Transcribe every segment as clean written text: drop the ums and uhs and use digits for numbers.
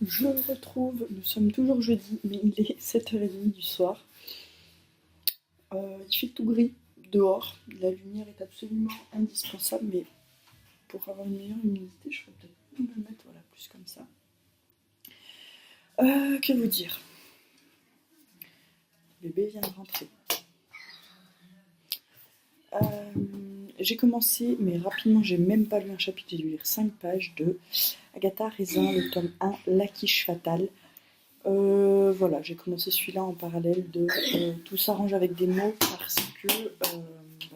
Je le retrouve, nous sommes toujours jeudi, mais il est 7h30 du soir. Il fait tout gris dehors, la lumière est absolument indispensable, mais pour avoir une meilleure humidité, je ferais peut-être me mettre voilà, plus comme ça. Que vous dire? Le bébé vient de rentrer. Euh, j'ai commencé, mais rapidement, j'ai même pas lu un chapitre, j'ai dû lire 5 pages de Agatha Raisin, le tome 1, La quiche fatale. Voilà, j'ai commencé celui-là en parallèle de Tout s'arrange avec des mots parce que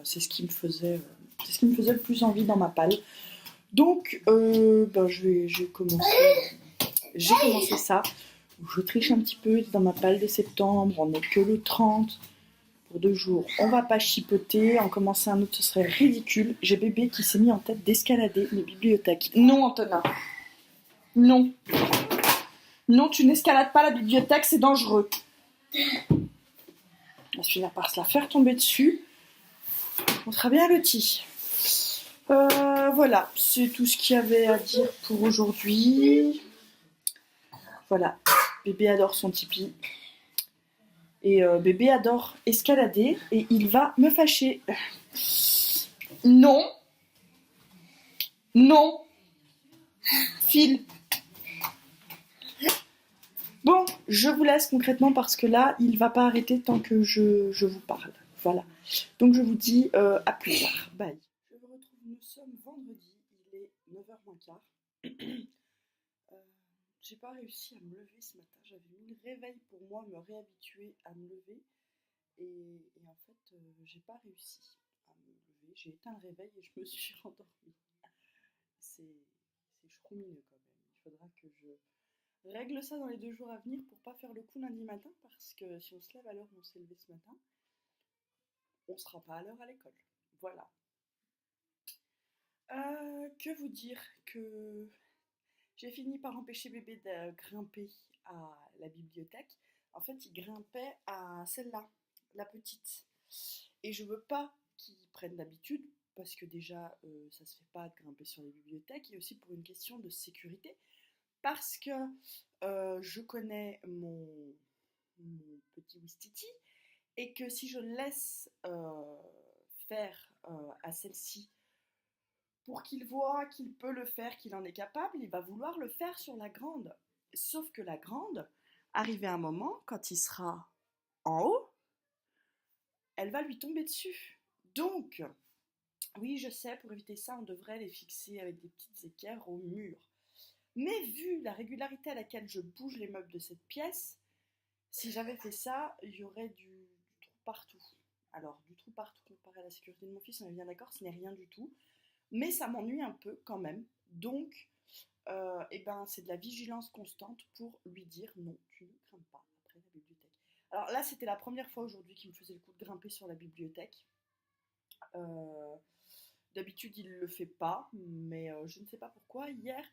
c'est ce qui me faisait, c'est ce qui me faisait le plus envie dans ma palle. Donc, j'ai commencé ça. Je triche un peu dans ma palle de septembre. On n'est que le 30 pour 2 jours. On va pas chipoter. En commencer un autre, ce serait ridicule. J'ai bébé qui s'est mis en tête d'escalader les bibliothèques. Non, Antonin. Non. Non, tu n'escalades pas la bibliothèque, c'est dangereux. On se finira par se la faire tomber dessus. On sera bien lotis. Voilà, c'est tout ce qu'il y avait à dire pour aujourd'hui. Voilà, bébé adore son tipi. Et bébé adore escalader et il va me fâcher. Non. Non. File. Bon, je vous laisse concrètement parce que là, il va pas arrêter tant que je vous parle. Voilà. Donc je vous dis à plus tard. Bye. Je vous retrouve, nous sommes vendredi, il est 9h moins quart. J'ai pas réussi à me lever ce matin, j'avais mis le réveil pour moi, me réhabituer à me lever. Et en fait, j'ai pas réussi à me lever. J'ai éteint le réveil et je me suis rendormie. C'est chroumineux quand même. Il faudra que je règle ça dans les 2 jours à venir pour pas faire le coup lundi matin parce que si on se lève à l'heure où on s'est levé ce matin, on sera pas à l'heure à l'école. Voilà. Que vous dire que j'ai fini par empêcher bébé de grimper à la bibliothèque. En fait, il grimpait à celle-là, la petite. Et je veux pas qu'il prenne l'habitude, parce que déjà, ça se fait pas de grimper sur les bibliothèques, et aussi pour une question de sécurité, parce que je connais mon petit Wistiti, et que si je le laisse faire à celle-ci pour qu'il voit qu'il peut le faire, qu'il en est capable, il va vouloir le faire sur la grande. Sauf que la grande, arrivé à un moment, quand il sera en haut, elle va lui tomber dessus. Donc, oui, je sais, pour éviter ça, on devrait les fixer avec des petites équerres au mur. Mais vu la régularité à laquelle je bouge les meubles de cette pièce, si j'avais fait ça, il y aurait du trou partout. Alors, du trou partout comparé à la sécurité de mon fils, on est bien d'accord, ce n'est rien du tout. Mais ça m'ennuie un peu quand même. Donc, c'est de la vigilance constante pour lui dire non, tu ne grimpes pas après la bibliothèque. Alors là, c'était la première fois aujourd'hui qu'il me faisait le coup de grimper sur la bibliothèque. Euh, D'habitude, il ne le fait pas, mais je ne sais pas pourquoi. Hier,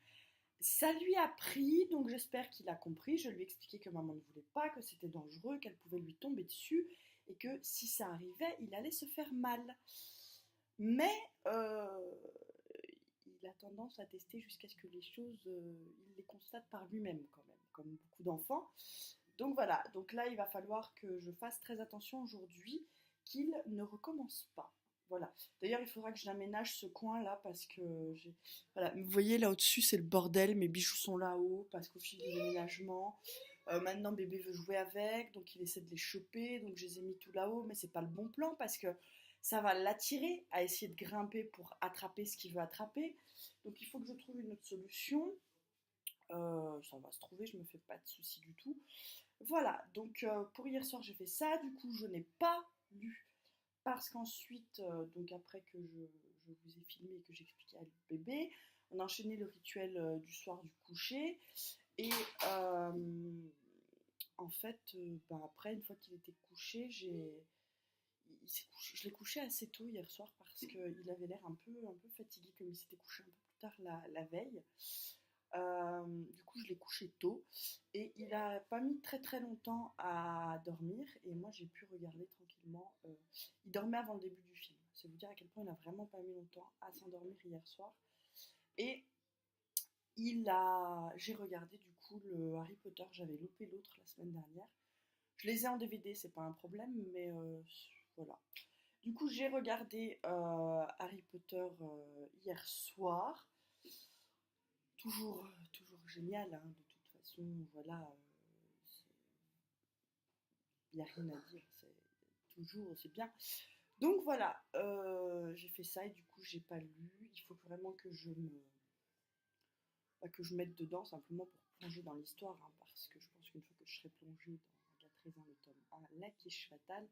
ça lui a pris, donc j'espère qu'il a compris. Je lui ai expliqué que maman ne voulait pas, que c'était dangereux, qu'elle pouvait lui tomber dessus, et que si ça arrivait, il allait se faire mal. Mais il a tendance à tester jusqu'à ce que les choses, il les constate par lui-même quand même, comme beaucoup d'enfants. Donc voilà, donc là il va falloir que je fasse très attention aujourd'hui, qu'il ne recommence pas. Voilà. D'ailleurs, il faudra que j'aménage ce coin-là parce que voilà, vous voyez là au-dessus, c'est le bordel. Mes bijoux sont là-haut parce qu'au fil des déménagements, maintenant bébé veut jouer avec, donc il essaie de les choper, donc je les ai mis tout là-haut, mais c'est pas le bon plan parce que ça va l'attirer à essayer de grimper pour attraper ce qu'il veut attraper. Donc il faut que je trouve une autre solution. Ça va se trouver, je me fais pas de soucis du tout. Voilà, donc pour hier soir j'ai fait ça, du coup je n'ai pas lu parce qu'ensuite, donc après que je vous ai filmé et que j'expliquais à bébé, on a enchaîné le rituel du soir du coucher et en fait, après une fois qu'il était couché, je l'ai couché assez tôt hier soir parce qu'il avait l'air un peu fatigué comme il s'était couché un peu plus tard la veille. Du coup, je l'ai couché tôt et il a pas mis très très longtemps à dormir et moi j'ai pu regarder tranquillement. Il dormait avant le début du film. C'est vous dire à quel point il n'a vraiment pas mis longtemps à s'endormir hier soir. Et j'ai regardé du coup le Harry Potter, j'avais loupé l'autre la semaine dernière. Je les ai en DVD, c'est pas un problème, mais voilà. Du coup, j'ai regardé Harry Potter hier soir. Toujours génial, hein, de toute façon, voilà. Il n'y a rien à dire, c'est bien. Donc voilà, j'ai fait ça et du coup, j'ai pas lu. Il faut vraiment que je mette dedans simplement pour plonger dans l'histoire, hein, parce que je pense qu'une fois que je serai plongée dans Gatrésin, le tome 1, La quiche fatale,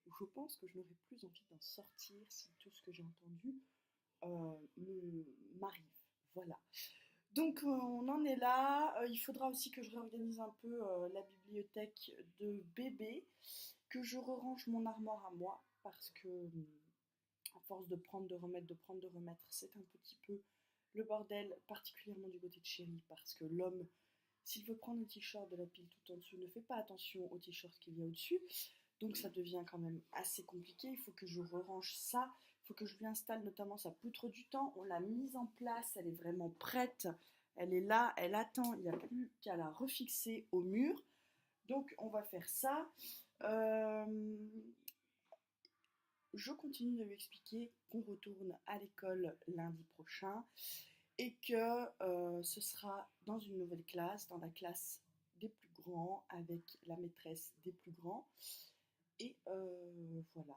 où je pense que je n'aurai plus envie d'en sortir si tout ce que j'ai entendu m'arrive. Voilà. Donc on en est là. Il faudra aussi que je réorganise un peu la bibliothèque de bébé, que je range mon armoire à moi, parce que à force de prendre, de remettre, de prendre, de remettre, c'est un petit peu le bordel, particulièrement du côté de chéri, parce que l'homme, s'il veut prendre un t-shirt de la pile tout en dessous, ne fait pas attention au t-shirt qu'il y a au-dessus. Donc ça devient quand même assez compliqué. Il faut que je range ça. Il faut que je lui installe notamment sa poutre du temps. On l'a mise en place, elle est vraiment prête. Elle est là, elle attend. Il n'y a plus qu'à la refixer au mur. Donc on va faire ça. Je continue de lui expliquer qu'on retourne à l'école lundi prochain et que ce sera dans une nouvelle classe, dans la classe des plus grands, avec la maîtresse des plus grands. Et voilà,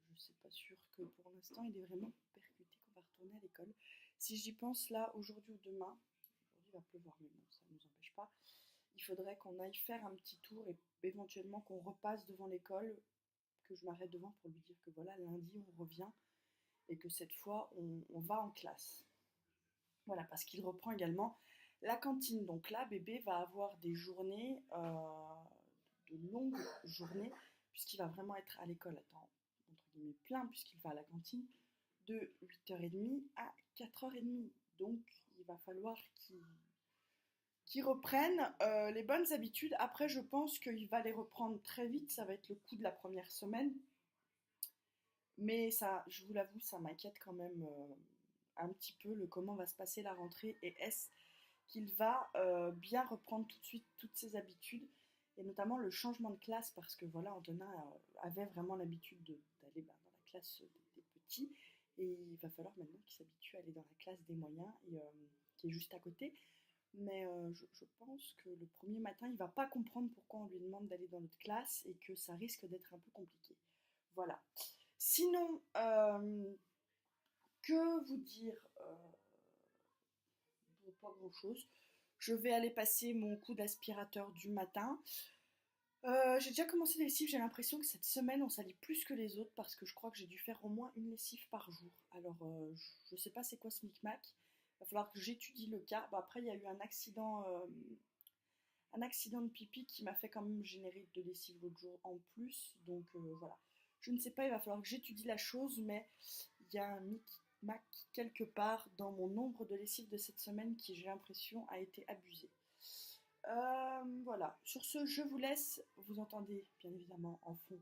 je ne suis pas sûre que pour l'instant il est vraiment percuté qu'on va retourner à l'école. Si j'y pense là, aujourd'hui ou demain, aujourd'hui il va pleuvoir, mais bon, ça ne nous empêche pas, il faudrait qu'on aille faire un petit tour et éventuellement qu'on repasse devant l'école, que je m'arrête devant pour lui dire que voilà, lundi on revient et que cette fois on va en classe. Voilà, parce qu'il reprend également la cantine. Donc là, bébé va avoir des journées, de longues journées, puisqu'il va vraiment être à l'école à temps, entre guillemets, plein, puisqu'il va à la cantine de 8h30 à 4h30. Donc il va falloir qu'il reprenne les bonnes habitudes. Après, je pense qu'il va les reprendre très vite. Ça va être le coup de la première semaine. Mais ça, je vous l'avoue, ça m'inquiète quand même un petit peu le comment va se passer la rentrée et est-ce qu'il va bien reprendre tout de suite toutes ses habitudes et notamment le changement de classe parce que voilà, Antonin avait vraiment l'habitude d'aller dans la classe des petits et il va falloir maintenant qu'il s'habitue à aller dans la classe des moyens et, qui est juste à côté. Mais je pense que le premier matin, il ne va pas comprendre pourquoi on lui demande d'aller dans notre classe et que ça risque d'être un peu compliqué. Voilà. Sinon, que vous dire pas grand-chose. Je vais aller passer mon coup d'aspirateur du matin. J'ai déjà commencé les lessives, j'ai l'impression que cette semaine on salit plus que les autres parce que je crois que j'ai dû faire au moins une lessive par jour. Alors je sais pas c'est quoi ce micmac, il va falloir que j'étudie le cas. Bon, après il y a eu un accident de pipi qui m'a fait quand même générer de lessive l'autre jour en plus, donc voilà. Je ne sais pas, il va falloir que j'étudie la chose, mais il y a un micmac quelque part dans mon nombre de lessives de cette semaine qui j'ai l'impression a été abusé. Voilà, sur ce, je vous laisse. Vous entendez bien évidemment en fond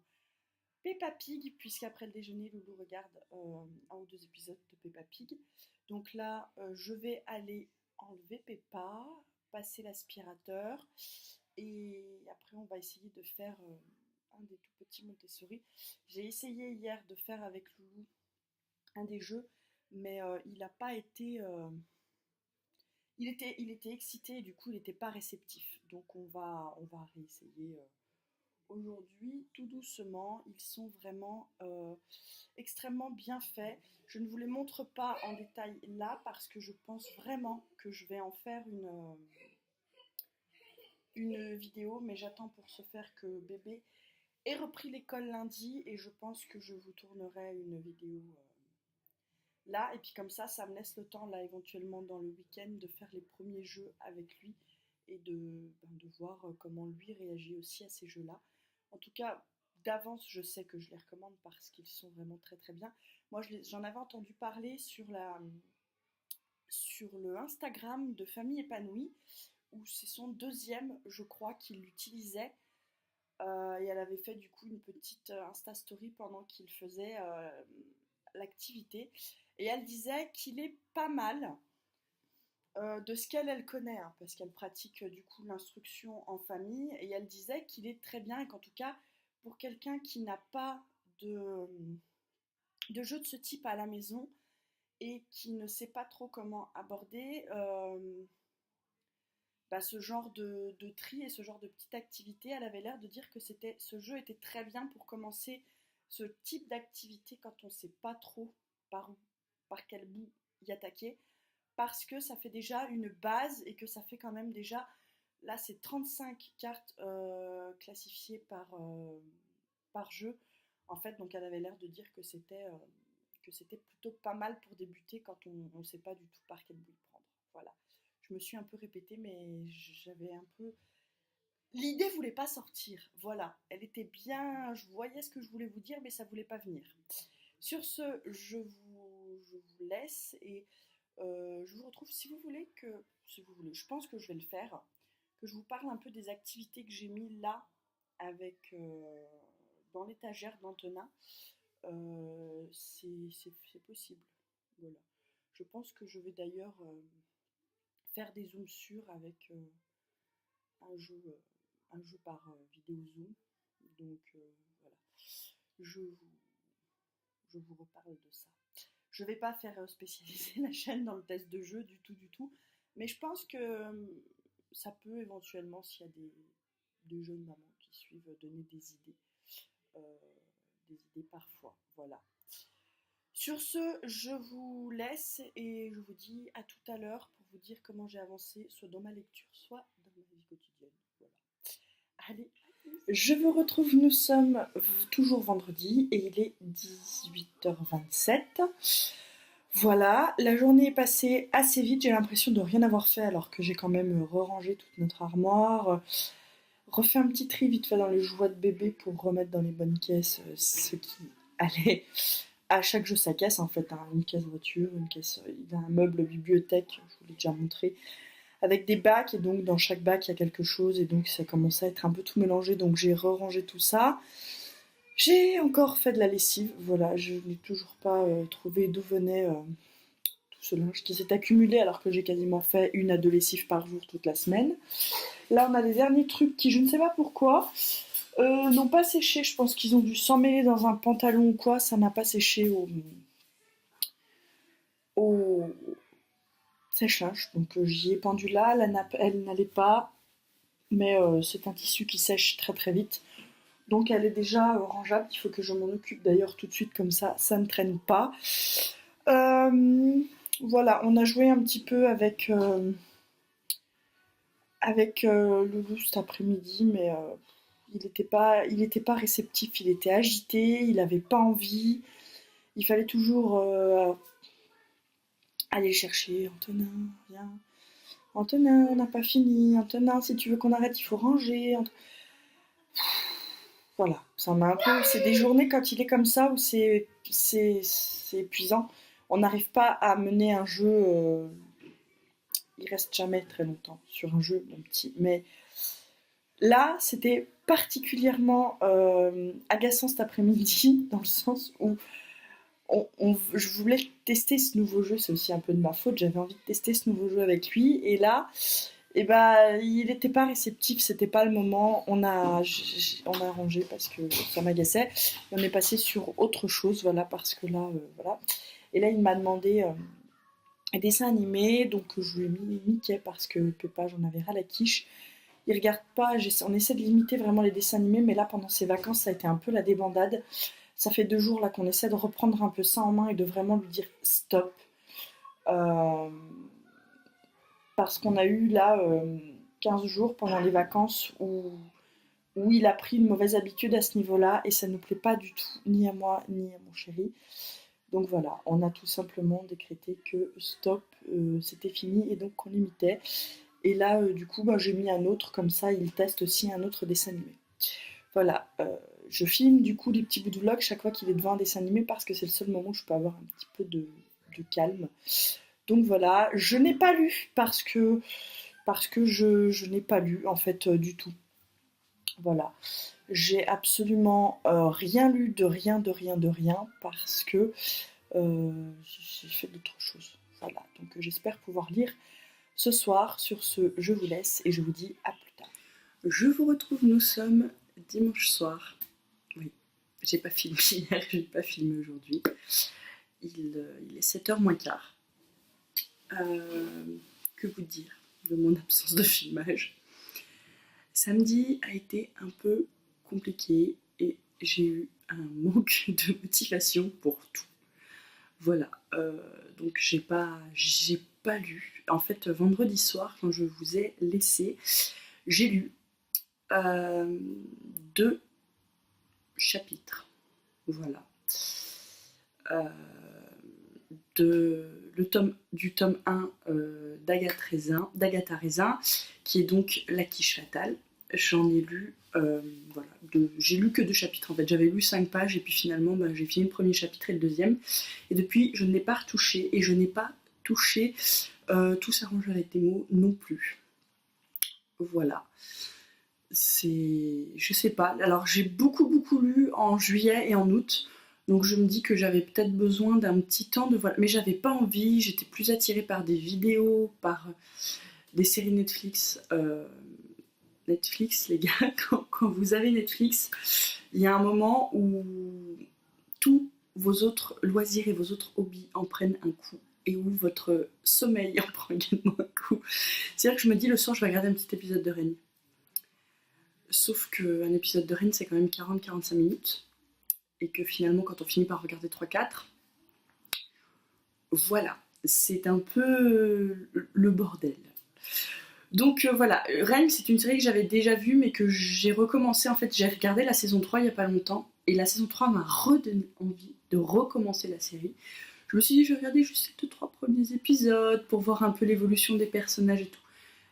Peppa Pig, puisqu'après le déjeuner, Loulou regarde un ou deux épisodes de Peppa Pig. Donc là, je vais aller enlever Peppa, passer l'aspirateur, et après, on va essayer de faire un des tout petits Montessori. J'ai essayé hier de faire avec Loulou un des jeux, mais il n'a pas été. Il était excité et du coup il n'était pas réceptif. Donc on va réessayer aujourd'hui tout doucement. Ils sont vraiment extrêmement bien faits. Je ne vous les montre pas en détail là parce que je pense vraiment que je vais en faire une vidéo, mais j'attends pour ce faire que bébé ait repris l'école lundi et je pense que je vous tournerai une vidéo là, et puis comme ça me laisse le temps là éventuellement dans le week-end de faire les premiers jeux avec lui et de voir comment lui réagit aussi à ces jeux-là. En tout cas, d'avance, je sais que je les recommande parce qu'ils sont vraiment très très bien. Moi, j'en avais entendu parler sur le Instagram de Famille Épanouie, où c'est son deuxième, je crois, qu'il l'utilisait. Et elle avait fait du coup une petite Insta Story pendant qu'il faisait l'activité. Et elle disait qu'il est pas mal, de ce qu'elle connaît, hein, parce qu'elle pratique du coup l'instruction en famille, et elle disait qu'il est très bien et qu'en tout cas, pour quelqu'un qui n'a pas de, de jeu de ce type à la maison et qui ne sait pas trop comment aborder bah, ce genre de tri et ce genre de petite activité, elle avait l'air de dire que ce jeu était très bien pour commencer ce type d'activité quand on ne sait pas trop par où, par quel bout y attaquer, parce que ça fait déjà une base et que ça fait quand même déjà, là c'est 35 cartes classifiées par jeu, en fait, donc elle avait l'air de dire que c'était plutôt pas mal pour débuter quand on ne sait pas du tout par quel bout prendre. Voilà. Je me suis un peu répétée, mais j'avais un peu. L'idée voulait pas sortir. Voilà. Elle était bien. Je voyais ce que je voulais vous dire, mais ça voulait pas venir. Sur ce, je vous laisse et je vous retrouve si vous voulez que. Si vous voulez, je pense que je vais le faire. Que je vous parle un peu des activités que j'ai mis là avec dans l'étagère d'Antonin. C'est possible. Voilà. Je pense que je vais d'ailleurs faire des zooms sur avec un jeu, euh, un jeu par vidéo zoom. Donc voilà, je vous, je vous reparle de ça. Je vais pas faire spécialiser la chaîne dans le test de jeu du tout, du tout. Mais je pense que ça peut éventuellement, s'il y a des jeunes mamans qui suivent, donner euh, des idées parfois. Voilà. Sur ce, je vous laisse et je vous dis à tout à l'heure pour vous dire comment j'ai avancé, soit dans ma lecture, soit dans ma vie quotidienne. Voilà. Allez, je vous retrouve, nous sommes toujours vendredi et il est 18h27. Voilà, la journée est passée assez vite, j'ai l'impression de rien avoir fait alors que j'ai quand même re-rangé toute notre armoire, refait un petit tri vite fait dans les jouets de bébé pour remettre dans les bonnes caisses ce qui allait à chaque jeu sa caisse en fait, hein, une caisse voiture, une caisse, il a un meuble bibliothèque, je vous l'ai déjà montré, avec des bacs et donc dans chaque bac il y a quelque chose et donc ça commençait à être un peu tout mélangé donc j'ai re-rangé tout ça. J'ai encore fait de la lessive, voilà, je n'ai toujours pas trouvé d'où venait tout ce linge qui s'est accumulé alors que j'ai quasiment fait 1 à 2 lessives par jour toute la semaine. Là on a les derniers trucs qui je ne sais pas pourquoi n'ont pas séché, je pense qu'ils ont dû s'emmêler dans un pantalon ou quoi, ça n'a pas séché au sèche-linge. Donc j'y ai pendu là, la nappe elle n'allait pas, mais c'est un tissu qui sèche très très vite. Donc elle est déjà rangeable, il faut que je m'en occupe d'ailleurs tout de suite comme ça ne traîne pas. Voilà, on a joué un petit peu avec Loulou cet après-midi, mais il était pas réceptif, il était agité, il avait pas envie. Il fallait toujours aller chercher Antonin, viens. Antonin, on n'a pas fini. Antonin, si tu veux qu'on arrête, il faut ranger. Voilà, ça m'a un peu. C'est des journées quand il est comme ça où c'est épuisant. On n'arrive pas à mener un jeu. Il reste jamais très longtemps sur un jeu, mon petit. Mais là, c'était particulièrement agaçant cet après-midi, dans le sens où je voulais tester ce nouveau jeu, c'est aussi un peu de ma faute, j'avais envie de tester ce nouveau jeu avec lui, et là, eh ben, il n'était pas réceptif, c'était pas le moment, on a rangé parce que ça m'agaçait, et on est passé sur autre chose, voilà, parce que là, voilà. Et là, il m'a demandé un dessin animé, donc je lui ai mis Mickey parce que Peppa, j'en avais ras la quiche. Il regarde pas, on essaie de limiter vraiment les dessins animés, mais là, pendant ces vacances, ça a été un peu la débandade. Ça fait 2 jours là qu'on essaie de reprendre un peu ça en main et de vraiment lui dire stop. Euh, Parce qu'on a eu là 15 jours pendant les vacances où il a pris une mauvaise habitude à ce niveau-là et ça ne nous plaît pas du tout, ni à moi, ni à mon chéri. Donc voilà, on a tout simplement décrété que stop, c'était fini et donc qu'on limitait. Et là, du coup, bah, j'ai mis un autre, comme ça il teste aussi un autre dessin animé. Voilà, je filme du coup les petits bouts de vlog chaque fois qu'il est devant un dessin animé parce que c'est le seul moment où je peux avoir un petit peu de calme. Donc voilà, je n'ai pas lu parce que je n'ai pas lu en fait du tout. Voilà, j'ai absolument rien lu de rien, de rien, de rien parce que j'ai fait d'autres choses. Voilà, donc j'espère pouvoir lire ce soir. Sur ce, je vous laisse et je vous dis à plus tard. Je vous retrouve, nous sommes dimanche soir. Oui, j'ai pas filmé hier, j'ai pas filmé aujourd'hui. Il est 7h moins quart. Que vous dire de mon absence de filmage? Samedi a été un peu compliqué et j'ai eu un manque de motivation pour tout. Voilà, donc j'ai pas lu. En fait, vendredi soir, quand je vous ai laissé, j'ai lu 2 chapitres. Voilà. Du tome 1 d'Agatha Raisin, qui est donc La quiche fatale. J'en ai lu, j'ai lu que 2 chapitres en fait. J'avais lu 5 pages et puis finalement j'ai fini le premier chapitre et le deuxième. Et depuis, je ne l'ai pas retouché et je n'ai pas touché Tout s'arrange avec des mots non plus. Voilà. Je sais pas. Alors j'ai beaucoup lu en juillet et en août. Donc je me dis que j'avais peut-être besoin d'un petit temps de voilà. Mais j'avais pas envie, j'étais plus attirée par des vidéos, par des séries Netflix. Netflix, les gars, quand vous avez Netflix, il y a un moment où tous vos autres loisirs et vos autres hobbies en prennent un coup et où votre sommeil en prend également un coup. C'est-à-dire que je me dis le soir, je vais regarder un petit épisode de Reign. Sauf qu'un épisode de Reign, c'est quand même 40-45 minutes. Et que finalement, quand on finit par regarder 3-4, voilà, c'est un peu le bordel. Donc voilà, Reign, c'est une série que j'avais déjà vue, mais que j'ai recommencé. En fait, j'ai regardé la saison 3 il n'y a pas longtemps, et la saison 3 m'a redonné envie de recommencer la série. Je me suis dit, je vais regarder juste les 2-3 premiers épisodes pour voir un peu l'évolution des personnages et tout.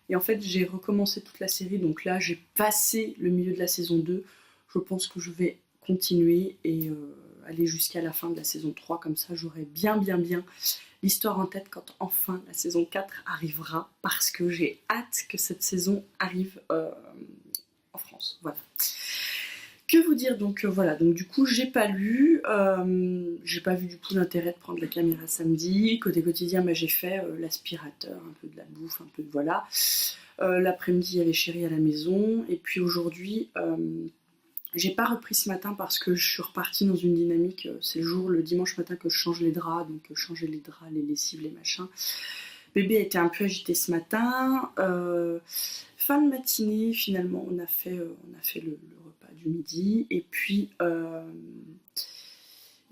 Et en fait, j'ai recommencé toute la série, donc là, j'ai passé le milieu de la saison 2. Je pense que je vais continuer et aller jusqu'à la fin de la saison 3, comme ça, j'aurai bien l'histoire en tête quand enfin la saison 4 arrivera, parce que j'ai hâte que cette saison arrive en France. Voilà. Que vous dire, donc voilà, donc du coup j'ai pas lu, j'ai pas vu du coup l'intérêt de prendre la caméra samedi. Côté quotidien, j'ai fait l'aspirateur, un peu de la bouffe, un peu de voilà. L'après-midi il y avait chérie à la maison, et puis aujourd'hui j'ai pas repris ce matin parce que je suis repartie dans une dynamique, c'est le dimanche matin que je change les draps, donc changer les draps, les lessives, les machins. Bébé a été un peu agité ce matin. Fin de matinée, finalement, on a fait le repas du midi. Et puis,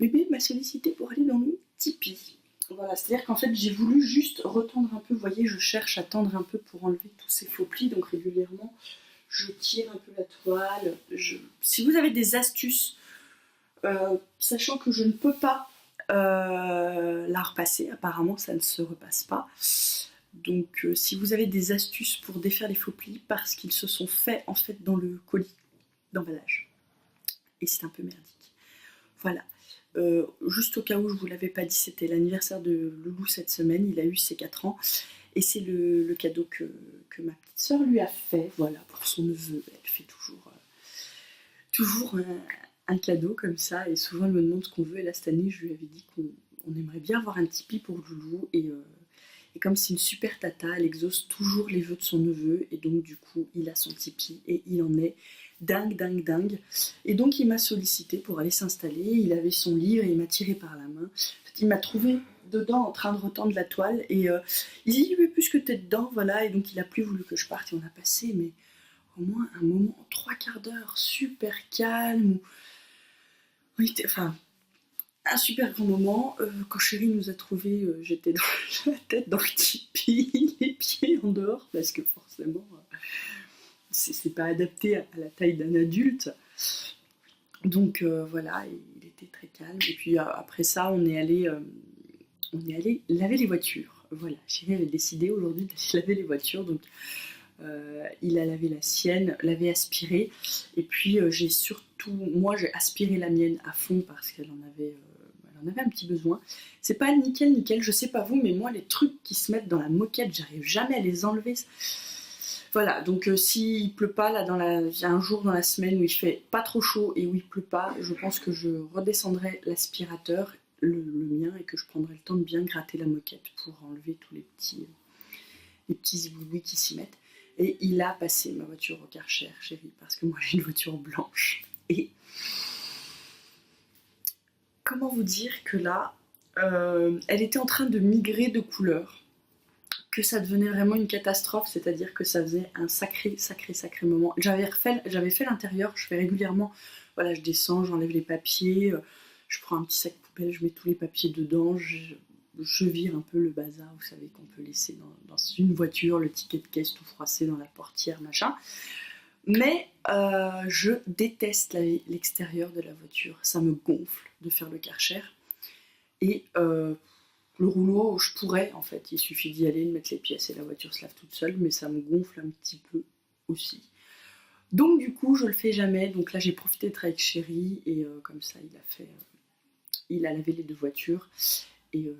bébé m'a sollicité pour aller dans le Tipeee. Voilà, c'est-à-dire qu'en fait, j'ai voulu juste retendre un peu. Vous voyez, je cherche à tendre un peu pour enlever tous ces faux plis. Donc, régulièrement, je tire un peu la toile. Si vous avez des astuces, sachant que je ne peux pas la repasser, apparemment ça ne se repasse pas, donc si vous avez des astuces pour défaire les faux plis, parce qu'ils se sont faits en fait dans le colis d'emballage et c'est un peu merdique. Voilà, juste au cas où je vous l'avais pas dit, c'était l'anniversaire de Loulou cette semaine, il a eu ses 4 ans et c'est le cadeau que ma petite soeur lui a fait, voilà, pour son neveu. Elle fait toujours un cadeau comme ça, et souvent elle me demande ce qu'on veut, et là cette année je lui avais dit qu'on aimerait bien avoir un Tipeee pour Loulou, et comme c'est une super tata, elle exauce toujours les vœux de son neveu, et donc du coup il a son Tipeee et il en est dingue, et donc il m'a sollicité pour aller s'installer. Il avait son livre et il m'a tiré par la main. En fait, il m'a trouvé dedans en train de retendre la toile, et il dit mais puisque t'es dedans, voilà, et donc il a plus voulu que je parte, et on a passé mais au moins un moment, 3/4 d'heure super calme, enfin un super grand moment. Quand chérie nous a trouvés, j'étais dans la tête dans le Tipeee, les pieds en dehors, parce que forcément c'est pas adapté à la taille d'un adulte. Donc voilà, il était très calme. Et puis après ça, on est allé laver les voitures. Voilà, chérie avait décidé aujourd'hui d'aller laver les voitures, donc il a lavé la sienne, l'avait aspirée, et puis j'ai aspiré la mienne à fond parce qu'elle en avait un petit besoin. C'est pas nickel, je sais pas vous, mais moi les trucs qui se mettent dans la moquette, j'arrive jamais à les enlever. Voilà, donc s'il pleut pas, là il y a un jour dans la semaine où il fait pas trop chaud et où il pleut pas, je pense que je redescendrai l'aspirateur, le mien, et que je prendrai le temps de bien gratter la moquette pour enlever tous les les petits zibouis qui s'y mettent. Et il a passé ma voiture au Karcher, chérie, parce que moi j'ai une voiture blanche. Et comment vous dire que là, elle était en train de migrer de couleur, que ça devenait vraiment une catastrophe, c'est-à-dire que ça faisait un sacré moment. J'avais fait l'intérieur, je fais régulièrement, voilà, je descends, j'enlève les papiers, je prends un petit sac poubelle, je mets tous les papiers dedans, je vire un peu le bazar, vous savez, qu'on peut laisser dans une voiture, le ticket de caisse tout froissé dans la portière, machin. Mais je déteste l'extérieur de la voiture, ça me gonfle de faire le Karcher. Et le rouleau, je pourrais en fait, il suffit d'y aller, de mettre les pièces et la voiture se lave toute seule, mais ça me gonfle un petit peu aussi. Donc du coup, je le fais jamais. Donc là, j'ai profité d'être avec Chéri et comme ça, il a lavé les 2 voitures et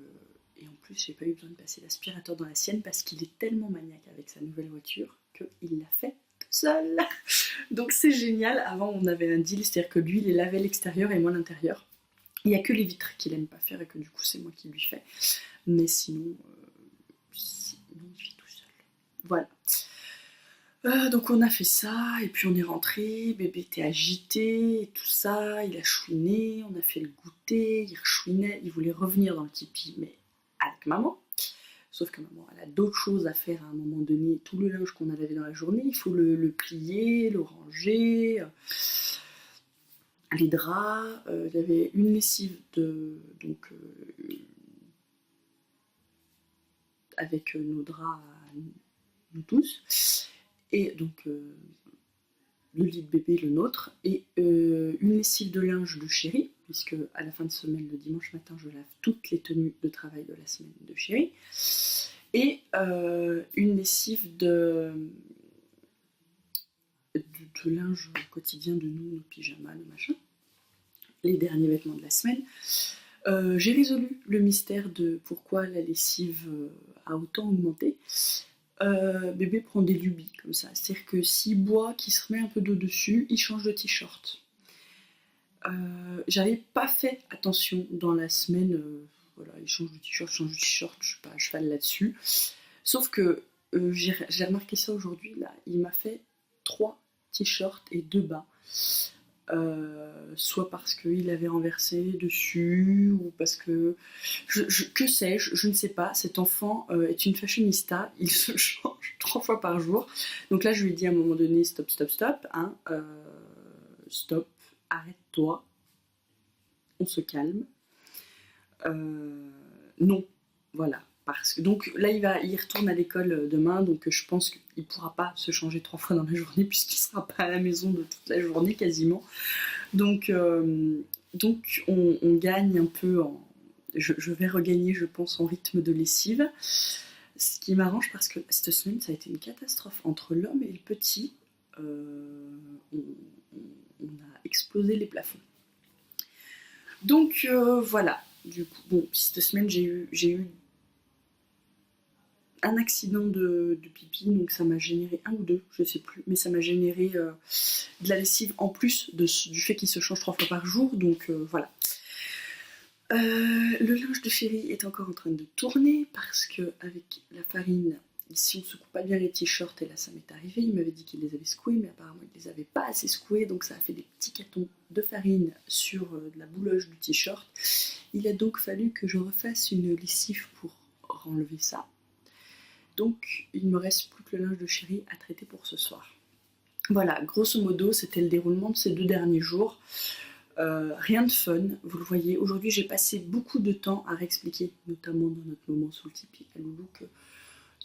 en plus, j'ai pas eu besoin de passer l'aspirateur dans la sienne parce qu'il est tellement maniaque avec sa nouvelle voiture qu'il l'a fait tout seul. Donc c'est génial. Avant, on avait un deal, c'est-à-dire que lui, il lavait l'extérieur et moi l'intérieur. Il n'y a que les vitres qu'il aime pas faire et que du coup c'est moi qui lui fais. Mais sinon, il fait tout seul. Voilà. Donc on a fait ça et puis on est rentré. Bébé était agité et tout ça. Il a chouiné, on a fait le goûter. Il rechouinait, il voulait revenir dans le tipi, mais avec maman. Sauf que maman, elle a d'autres choses à faire à un moment donné. Tout le linge qu'on a lavé dans la journée, il faut le plier, le ranger. Les draps, il y avait une lessive avec nos draps nous tous, et donc le lit de bébé, le nôtre, et une lessive de linge de Chéri, puisque à la fin de semaine, le dimanche matin, je lave toutes les tenues de travail de la semaine de Chéri, et une lessive de linge quotidien de nous, nos pyjamas, nos machins, les derniers vêtements de la semaine. J'ai résolu le mystère de pourquoi la lessive a autant augmenté. Bébé prend des lubies comme ça, c'est-à-dire que s'il boit, qu'il se remet un peu d'eau dessus, il change de t-shirt. J'avais pas fait attention dans la semaine, voilà, il change de t-shirt, je suis pas à cheval là-dessus. Sauf que j'ai remarqué ça aujourd'hui, là, il m'a fait 3 t-shirts et 2 bas. Soit parce qu'il avait renversé dessus, ou parce que... que sais-je, je ne sais pas. Cet enfant est une fashionista, il se change 3 fois par jour. Donc là, je lui ai dit à un moment donné, stop, hein, stop, arrête-toi, on se calme. Non, voilà. Donc là, il retourne à l'école demain, donc je pense qu'il ne pourra pas se changer 3 fois dans la journée, puisqu'il ne sera pas à la maison de toute la journée quasiment. Donc on gagne un peu je vais regagner, je pense, en rythme de lessive. Ce qui m'arrange parce que cette semaine, ça a été une catastrophe. Entre l'homme et le petit, on a explosé les plafonds. Donc voilà. Du coup, bon, cette semaine, j'ai eu un accident de pipi, donc ça m'a généré 1 ou 2, je sais plus, mais ça m'a généré de la lessive en plus du fait qu'il se change 3 fois par jour, donc voilà. Le linge de Chéri est encore en train de tourner parce que avec la farine, ici on se coupe pas bien les t-shirts, et là ça m'est arrivé, il m'avait dit qu'il les avait secoués, mais apparemment il les avait pas assez secoués, donc ça a fait des petits cartons de farine sur de la bouloche du t-shirt. Il a donc fallu que je refasse une lessive pour enlever ça. Donc il ne me reste plus que le linge de Chéri à traiter pour ce soir. Voilà, grosso modo, c'était le déroulement de ces 2 derniers jours. Rien de fun, vous le voyez. Aujourd'hui, j'ai passé beaucoup de temps à réexpliquer, notamment dans notre moment sous le tipi à Loulou, que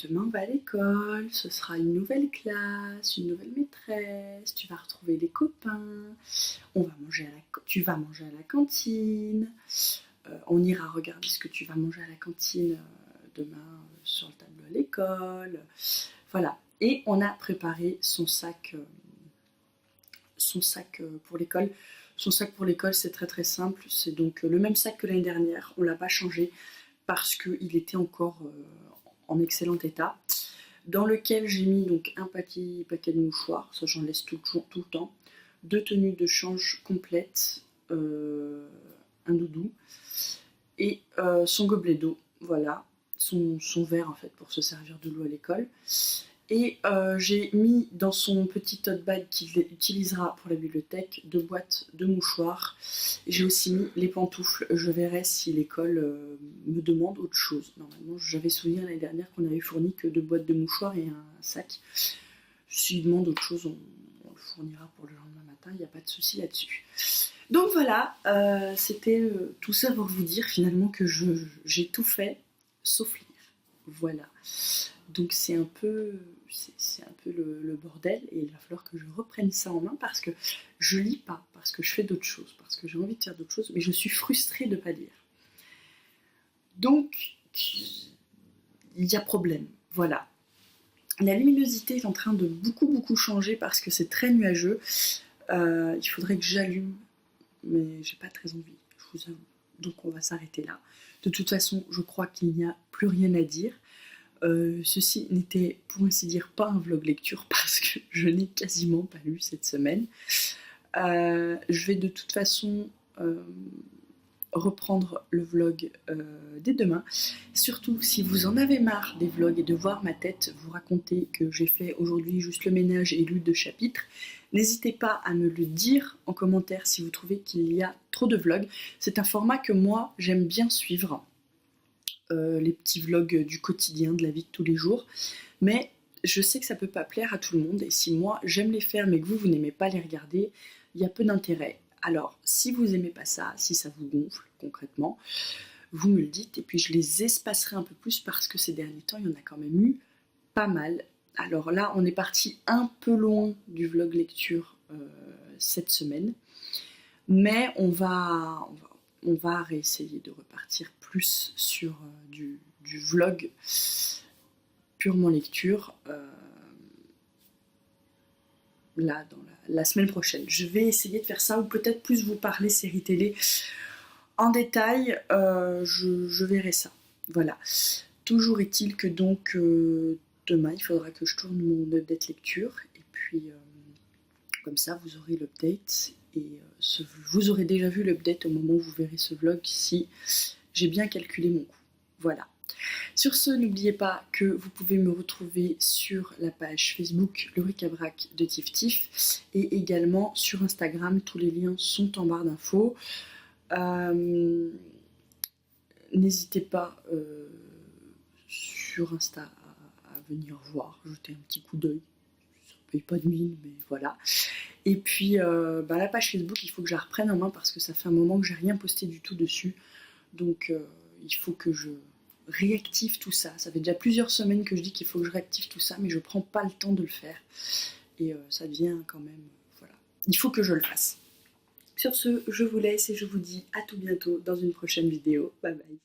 demain on va à l'école, ce sera une nouvelle classe, une nouvelle maîtresse, tu vas retrouver des copains, tu vas manger à la cantine, on ira regarder ce que tu vas manger à la cantine demain sur le tableau à l'école. Voilà. Et on a préparé son sac pour l'école. Son sac pour l'école, c'est très très simple. C'est donc le même sac que l'année dernière. On ne l'a pas changé parce qu'il était encore en excellent état. Dans lequel j'ai mis donc un paquet de mouchoirs, ça j'en laisse tout le temps. 2 tenues de change complètes, un doudou et son gobelet d'eau. Voilà, son verre en fait pour se servir de l'eau à l'école. Et j'ai mis dans son petit tote bag qu'il utilisera pour la bibliothèque 2 boîtes de mouchoirs. J'ai aussi mis les pantoufles. Je verrai si l'école me demande autre chose. Normalement, j'avais souvenir l'année dernière qu'on avait fourni que 2 boîtes de mouchoirs et un sac. S'il demande autre chose, on le fournira pour le lendemain matin. Il n'y a pas de souci là-dessus. Donc voilà, c'était tout ça pour vous dire finalement que j'ai tout fait sauf lire. Voilà. Donc c'est un peu le bordel et il va falloir que je reprenne ça en main parce que je lis pas, parce que je fais d'autres choses, parce que j'ai envie de faire d'autres choses, mais je suis frustrée de ne pas lire. Donc il y a problème, voilà. La luminosité est en train de beaucoup changer parce que c'est très nuageux. Il faudrait que j'allume, mais j'ai pas très envie, je vous avoue. Donc on va s'arrêter là. De toute façon, je crois qu'il n'y a plus rien à dire. Ceci n'était pour ainsi dire pas un vlog lecture parce que je n'ai quasiment pas lu cette semaine. Je vais de toute façon reprendre le vlog dès demain. Surtout si vous en avez marre des vlogs et de voir ma tête vous raconter que j'ai fait aujourd'hui juste le ménage et lu 2 chapitres, n'hésitez pas à me le dire en commentaire si vous trouvez qu'il y a trop de vlogs. C'est un format que moi j'aime bien suivre. Les petits vlogs du quotidien, de la vie de tous les jours. Mais je sais que ça peut pas plaire à tout le monde et si moi j'aime les faire mais que vous n'aimez pas les regarder, il y a peu d'intérêt. Alors si vous aimez pas ça, si ça vous gonfle concrètement, vous me le dites et puis je les espacerai un peu plus parce que ces derniers temps il y en a quand même eu pas mal. Alors là on est parti un peu loin du vlog lecture cette semaine, mais on va réessayer de repartir plus sur du vlog purement lecture là dans la semaine prochaine. Je vais essayer de faire ça ou peut-être plus vous parler séries télé en détail, je verrai ça. Voilà. Toujours est-il que donc demain il faudra que je tourne mon update lecture et puis comme ça vous aurez l'update et vous aurez déjà vu l'update au moment où vous verrez ce vlog si j'ai bien calculé mon coût. Voilà. Sur ce, n'oubliez pas que vous pouvez me retrouver sur la page Facebook Le Bric-à-Brac de Tif Tif et également sur Instagram. Tous les liens sont en barre d'infos. N'hésitez pas sur Insta à venir voir, jeter un petit coup d'œil. Ça ne paye pas de mine, mais voilà. Et puis la page Facebook, il faut que je la reprenne en main parce que ça fait un moment que j'ai rien posté du tout dessus. Donc il faut que je réactive tout ça. Ça fait déjà plusieurs semaines que je dis qu'il faut que je réactive tout ça, mais je prends pas le temps de le faire. Et ça devient quand même... voilà. Il faut que je le fasse. Sur ce, je vous laisse et je vous dis à tout bientôt dans une prochaine vidéo. Bye bye.